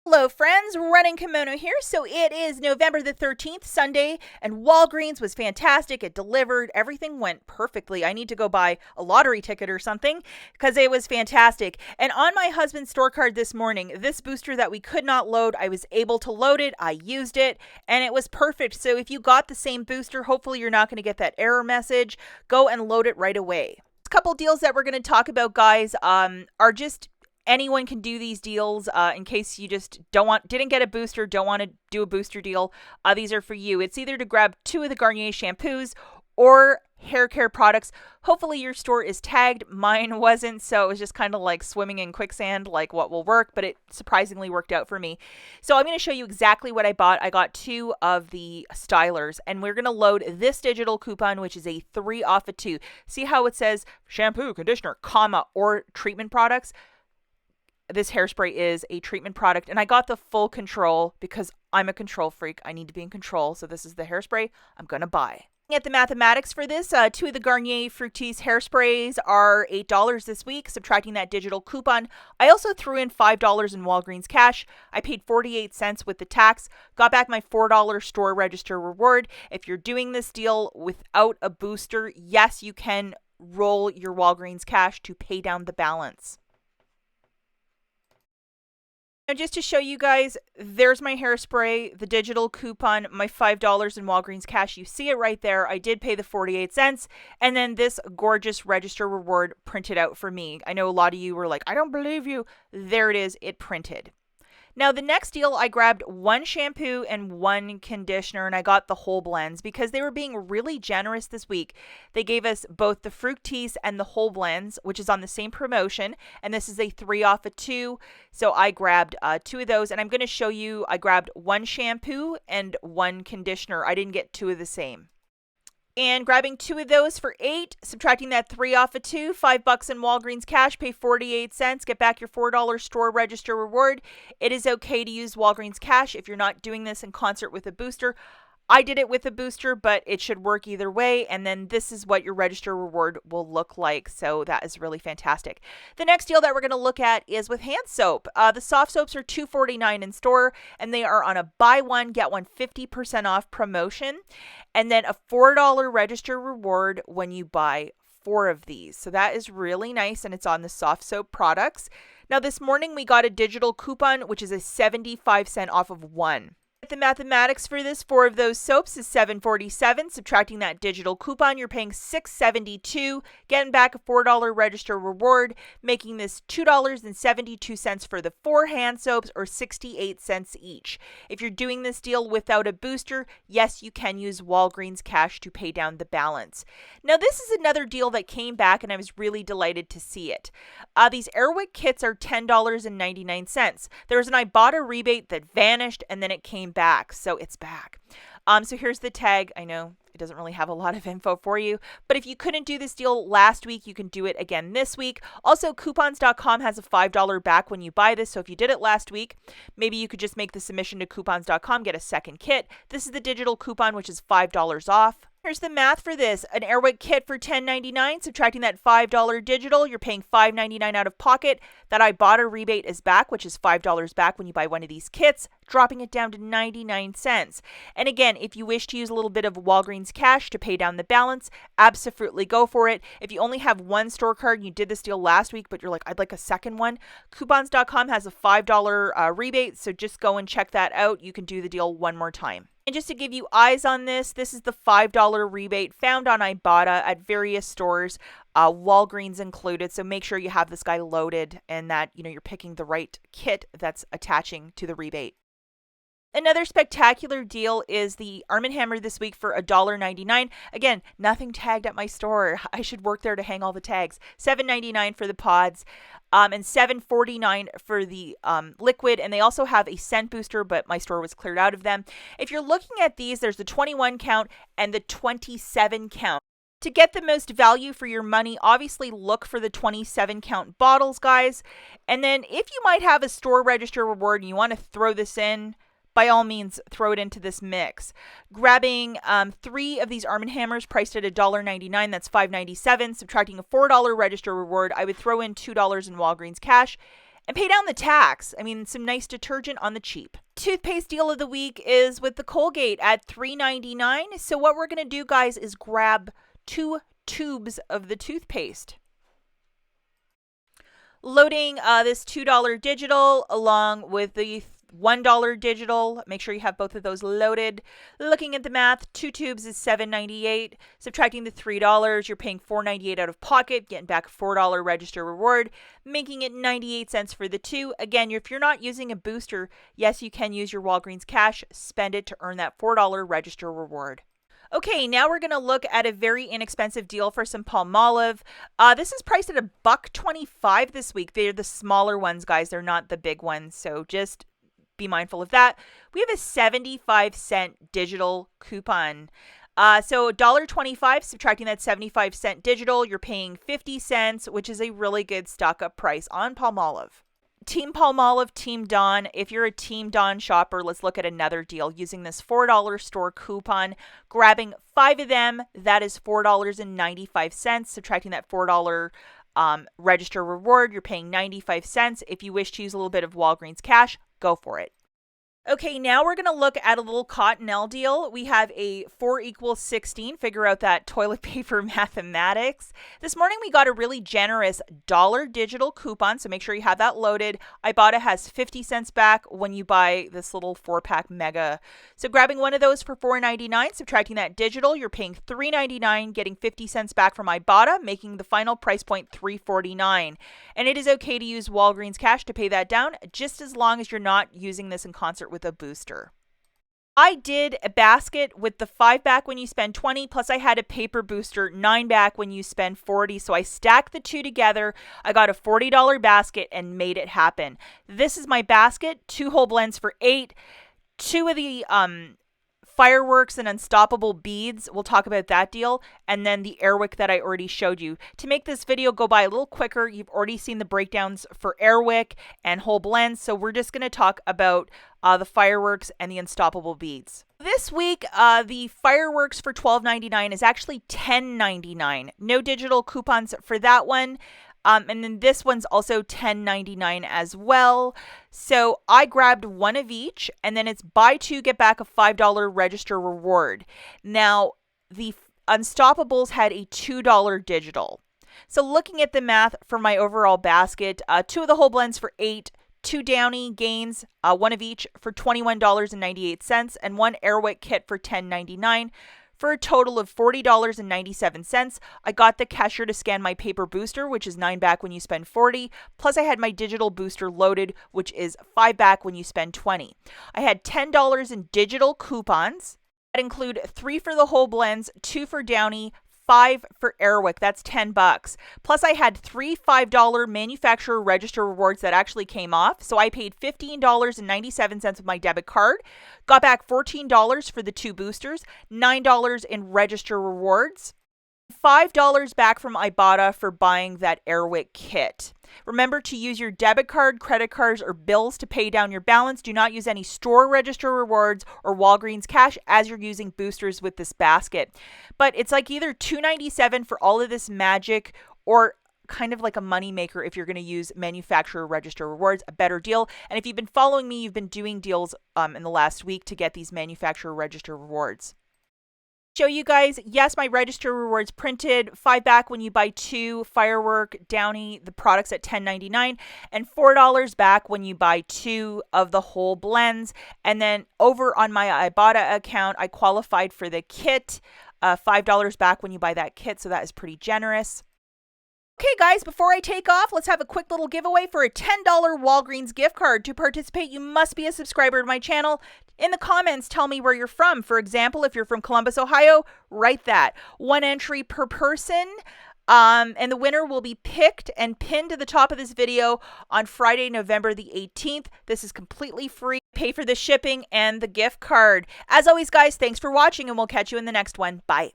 Hello friends, Running Kimono here. So it is November the 13th, Sunday, and Walgreens was fantastic. It delivered. Everything went perfectly. I need to go buy a lottery ticket or something because it was fantastic. And on my husband's store card this morning, this booster that we could not load, I was able to load it. I used it and it was perfect. So if you got the same booster, hopefully you're not going to get that error message. Go and load it right away. A couple deals that we're going to talk about, guys, are just anyone can do these deals. In case you just didn't get a booster, don't want to do a booster deal, these are for you. It's either to grab 2 of the Garnier shampoos or hair care products. Hopefully your store is tagged. Mine wasn't, so it was just kind of like swimming in quicksand, like what will work, but it surprisingly worked out for me. So I'm going to show you exactly what I bought. I got 2 of the stylers, and we're going to load this digital coupon, which is a 3 off of 2. See how it says shampoo, conditioner, comma, or treatment products? This hairspray is a treatment product, and I got the full control because I'm a control freak. I need to be in control, so this is the hairspray I'm going to buy. At the mathematics for this, 2 of the Garnier Fructis hairsprays are $8 this week, subtracting that digital coupon. I also threw in $5 in Walgreens cash. I paid 48 cents with the tax, got back my $4 store register reward. If you're doing this deal without a booster, yes, you can roll your Walgreens cash to pay down the balance. Now, just to show you guys, there's my hairspray, the digital coupon, my $5 in Walgreens cash. You see it right there. I did pay the 48 cents. And then this gorgeous register reward printed out for me. I know a lot of you were like, I don't believe you. There it is. It printed. Now, the next deal, I grabbed 1 shampoo and 1 conditioner, and I got the whole blends because they were being really generous this week. They gave us both the Fructis and the whole blends, which is on the same promotion, and this is a 3 off of 2. So I grabbed 2 of those, and I'm going to show you, I grabbed 1 shampoo and 1 conditioner. I didn't get 2 of the same. And grabbing 2 of those for $8, subtracting that 3 off of 2, $5 in Walgreens cash, pay 48 cents, get back your $4 store register reward. It is okay to use Walgreens cash if you're not doing this in concert with a booster. I did it with a booster, but it should work either way. And then this is what your register reward will look like. So that is really fantastic. The next deal that we're going to look at is with hand soap. The soft soaps are $2.49 in store, and they are on a buy one, get one 50% off promotion. And then a $4 register reward when you buy 4 of these. So that is really nice, and it's on the soft soap products. Now, this morning we got a digital coupon, which is a 75-cent off of 1. The mathematics for this, 4 of those soaps is $7.47. Subtracting that digital coupon, you're paying $6.72, getting back a $4 register reward, making this $2.72 for the 4 hand soaps, or 68 cents each. If you're doing this deal without a booster, yes, you can use Walgreens cash to pay down the balance. Now, this is another deal that came back, and I was really delighted to see it. These Airwick kits are $10.99. There was an IBOTTA rebate that vanished, and then it came back, so it's back. So here's the tag. I know it doesn't really have a lot of info for you, but if you couldn't do this deal last week, you can do it again this week. Also, coupons.com has a $5 back when you buy this, so if you did it last week, maybe you could just make the submission to coupons.com, get a second kit. This is the digital coupon, which is $5 off. Here's the math for this. An Airwick kit for $10.99, subtracting that $5 digital, you're paying $5.99 out of pocket. That IBOTTA rebate is back, which is $5 back when you buy one of these kits, dropping it down to 99 cents. And again, if you wish to use a little bit of Walgreens cash to pay down the balance, absolutely go for it. If you only have 1 store card and you did this deal last week, but you're like, I'd like a second one, coupons.com has a $5 rebate, so just go and check that out. You can do the deal one more time. And just to give you eyes on this, this is the $5 rebate found on IBOTTA at various stores, Walgreens included. So make sure you have this guy loaded and that you're picking the right kit that's attaching to the rebate. Another spectacular deal is the Arm & Hammer this week for $1.99. Again, nothing tagged at my store. I should work there to hang all the tags. $7.99 for the pods, and $7.49 for the liquid. And they also have a scent booster, but my store was cleared out of them. If you're looking at these, there's the 21 count and the 27 count. To get the most value for your money, obviously look for the 27 count bottles, guys. And then if you might have a store register reward and you want to throw this in, by all means, throw it into this mix. Grabbing 3 of these Arm & Hammers priced at $1.99, that's $5.97. Subtracting a $4 register reward, I would throw in $2 in Walgreens cash and pay down the tax. I mean, some nice detergent on the cheap. Toothpaste deal of the week is with the Colgate at $3.99. So what we're going to do, guys, is grab 2 tubes of the toothpaste. Loading this $2 digital along with the $1 digital. Make sure you have both of those loaded. Looking at the math, 2 tubes is $7.98. Subtracting the $3, you're paying $4.98 out of pocket, getting back a $4 register reward, making it 98 cents for the 2. Again, if you're not using a booster, yes, you can use your Walgreens cash, spend it to earn that $4 register reward. Okay, now we're going to look at a very inexpensive deal for some Palmolive. This is priced at $1.25 this week. They're the smaller ones, guys. They're not the big ones, so just be mindful of that. We have a 75-cent digital coupon. So $1.25, subtracting that 75-cent digital, you're paying 50 cents, which is a really good stock-up price on Palmolive. Team Palmolive, Team Dawn. If you're a Team Dawn shopper, let's look at another deal using this $4 store coupon. Grabbing 5 of them, that is $4.95. Subtracting that $4 register reward, you're paying 95 cents. If you wish to use a little bit of Walgreens cash, go for it. Okay, now we're going to look at a little Cottonelle deal. We have a 4 equals 16. Figure out that toilet paper mathematics. This morning we got a really generous $1 digital coupon, so make sure you have that loaded. IBOTTA has 50 cents back when you buy this little 4-pack mega. So grabbing one of those for $4.99, subtracting that digital, you're paying $3.99, getting 50 cents back from IBOTTA, making the final price point $3.49. And it is okay to use Walgreens cash to pay that down, just as long as you're not using this in concert with a booster. I did a basket with the 5 back when you spend 20, plus I had a paper booster 9 back when you spend 40. So I stacked the 2 together. I got a $40 basket and made it happen. This is my basket, 2 whole blends for $8, 2 of the fireworks and unstoppable beads. We'll talk about that deal. And then the Airwick that I already showed you. To make this video go by a little quicker, you've already seen the breakdowns for Airwick and whole blends. So we're just going to talk about the fireworks and the unstoppable beads. This week, the fireworks for $12.99 is actually $10.99. No digital coupons for that one. And then this one's also $10.99 as well. So I grabbed 1 of each, and then it's buy 2, get back a $5 register reward. Now, the Unstoppables had a $2 digital. So looking at the math for my overall basket, 2 of the whole blends for $8, 2 Downy Gains, 1 of each for $21.98, and 1 Airwick kit for $10.99. For a total of $40.97. I got the cashier to scan my paper booster, which is 9 back when you spend 40. Plus I had my digital booster loaded, which is 5 back when you spend 20. I had $10 in digital coupons that include 3 for the whole blends, 2 for Downy, 5 for Airwick. That's $10. Plus I had 3 $5 manufacturer register rewards that actually came off. So I paid $15.97 with my debit card. Got back $14 for the 2 boosters, $9 in register rewards, $5 back from IBOTTA for buying that Airwick kit. Remember to use your debit card, credit cards, or bills to pay down your balance. Do not use any store register rewards or Walgreens cash as you're using boosters with this basket. But it's like either $2.97 for all of this magic, or kind of like a money maker if you're going to use manufacturer register rewards, a better deal. And if you've been following me, you've been doing deals in the last week to get these manufacturer register rewards. Show you guys, yes, my register rewards printed, 5 back when you buy 2 Firework, Downy, the products at $10.99, and $4 back when you buy 2 of the whole blends. And then over on my IBOTTA account, I qualified for the kit, $5 back when you buy that kit, so that is pretty generous. Okay, guys, before I take off, let's have a quick little giveaway for a $10 Walgreens gift card. To participate, you must be a subscriber to my channel. In the comments, tell me where you're from. For example, if you're from Columbus, Ohio, write that. 1 entry per person, and the winner will be picked and pinned to the top of this video on Friday, November the 18th. This is completely free. Pay for the shipping and the gift card. As always, guys, thanks for watching, and we'll catch you in the next one. Bye.